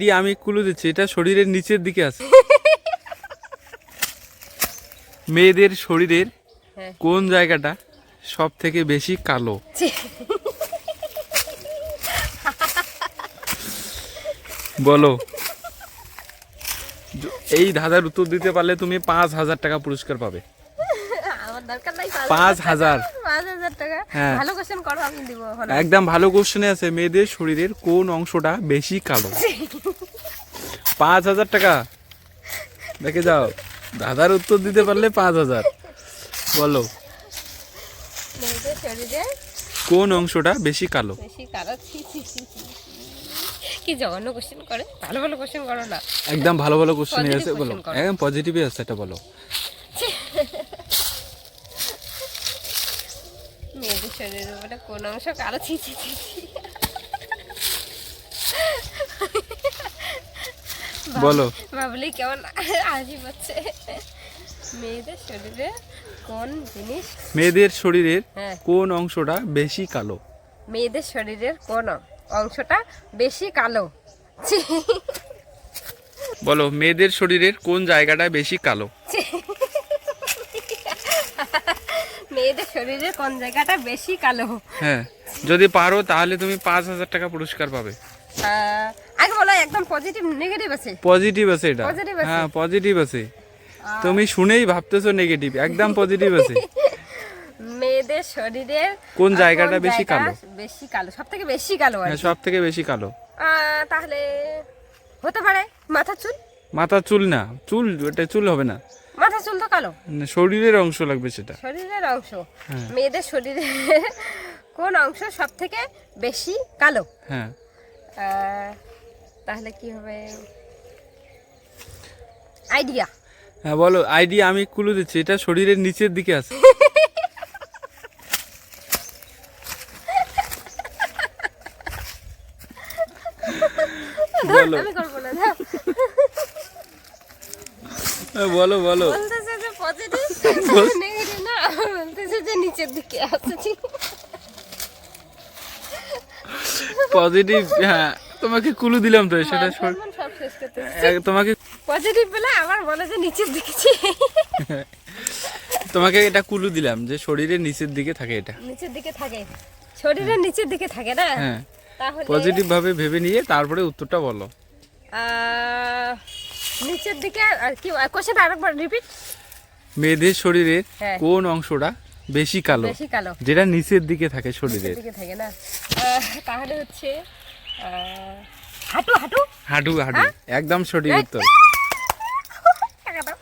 আমি ক্লু দিচ্ছি, এটা শরীরের নিচের দিকে আছে। মেয়েদের শরীরের কোন জায়গাটা সব থেকে বেশি কালো? বলো। এই ধাঁধার উত্তর দিতে পারলে তুমি 5,000 টাকা পুরস্কার পাবে। আমার দরকার নাই 5,000। 5,000 টাকা। হ্যাঁ। ভালো কোশ্চেন করো, আমি দিব এখন। একদম ভালো কোশ্চেনে আছে, মেয়েদের শরীরের কোন অংশটা বেশি কালো? 5,000 টাকা দেখে যাও। দাদার উত্তর দিতে পারলে 5,000। বলো, মেয়েদের শরীরে কোন অংশটা বেশি কালো? বেশি কালো? কি জঘন্য কোশ্চেন করে, ভালো ভালো কোশ্চেন করো না। একদম ভালো ভালো কোশ্চেন Positive আছে, বলো। question করো। একদম পজিটিভই আছে, এটা বলো। মেয়েদের শরীরের উপরে কোন অংশ কালো? ছি ছি ছি ছি। বলো। ভাবলেই কেমন হাসি পাচ্ছে। মেয়েদের শরীরে কোন জিনিস? মেয়েদের শরীরের হ্যাঁ। কোন অংশটা বেশি কালো? মেয়েদের শরীরের কোন অংশটা বেশি কালো? ছি। বলো, মেয়েদের শরীরের কোন জায়গাটা বেশি কালো? মেয়েদের শরীরের কোন জায়গাটা বেশি কালো? হ্যাঁ, যদি পারো তাহলে তুমি 5,000 টাকা পুরস্কার পাবে। আগে বলো, একদম পজিটিভ নেগেটিভ আছে? পজিটিভ আছে এটা। Positive আছে? হ্যাঁ, পজিটিভ আছে। তুমি শুনেই ভাবতেছো নেগেটিভ, একদম পজিটিভ আছে। মেয়েদের শরীরের কোন জায়গাটা বেশি কালো? বেশি কালো, সব থেকে বেশি কালো আর হ্যাঁ, কি। সব থেকে বেশি কালো। তাহলে হতে পারে মাথার চুল। মাথা চুল না, চুল ওটা চুল হবে না। মাথার চুল তো কালো। না, শরীরের অংশ লাগবে সেটা। শরীরের অংশ। হ্যাঁ। মেয়েদের শরীরে কোন অংশ সব থেকে বেশি কালো? হ্যাঁ, তাহলে কি হবে? আইডিয়া। হ্যাঁ বলো আইডিয়া। আমি ক্লু দিচ্ছি, এটা শরীরের নিচের দিকে আছে। বলো। আমি করবো না, দাও। বলো বলো। বলতেছে যে পজিটিভ নেগেটিভ না, বলতেছে যে নিচের দিকে আছে। পজিটিভ। হ্যাঁ, তোমাকে ক্লু দিলাম তো, সেটা সব শেষ করতেছে। তোমাকে পজিটিভ বলে আবার বলে যে নিচের দিকে। তোমাকে এটা ক্লু দিলাম যে শরীরের নিচের দিকে থাকে এটা। নিচের দিকে থাকে, শরীরের নিচের দিকে থাকে না? হ্যাঁ, তাহলে পজিটিভ ভাবে ভেবে নিয়ে তারপরে উত্তরটা বলো। নিচের দিকে আর কি কোশ্চেন আরেকবার রিপিট। মেয়েদের শরীরের হ্যাঁ। কোন অংশটা বেশি কালো? বেশি কালো, যেটা নিচের দিকে থাকে নিচের শরীরের। দিকে থাকে না? তাহলে হচ্ছে হাঁটু। হাঁটু। হাঁটু হাঁটু, একদম সঠিক উত্তর। টাকা দাও।